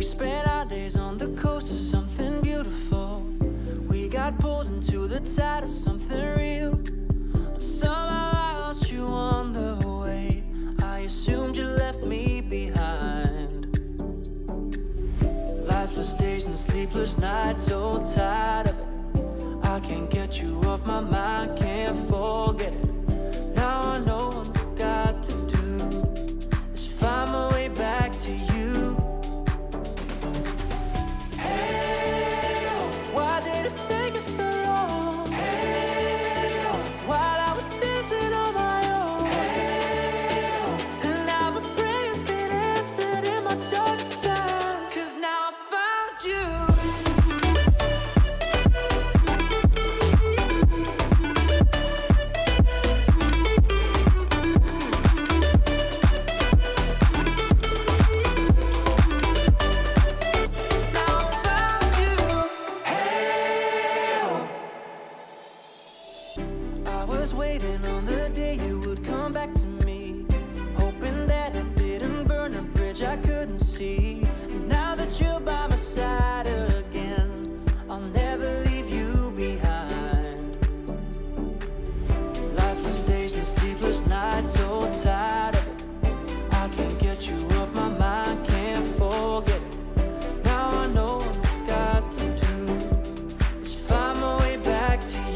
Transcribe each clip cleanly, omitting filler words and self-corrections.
spent our days on the coast of something beautiful. We got pulled into the tide of something real. But somehow I lost you on the way. I assumed you left me behind. Lifeless days and sleepless nights, so tired of it. I can't get you off my mind, can't forget it. Now I know what I've got to do is find my way back to you. Hey, oh, why did it take you so long? Hey, oh, while I was dancing on my own. Hey, oh, and now my prayers been answered in my darkest time. 'Cause now I found you. Waiting on the day you would come back to me, hoping that I didn't burn a bridge I couldn't see. And now that you're by my side again, I'll never leave you behind. Lifeless days and sleepless nights, so tired of it. I can't get you off my mind, can't forget it. Now I know what I've got to do is find my way back to you.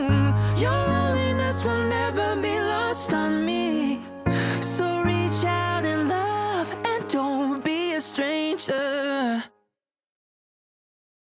sing. You're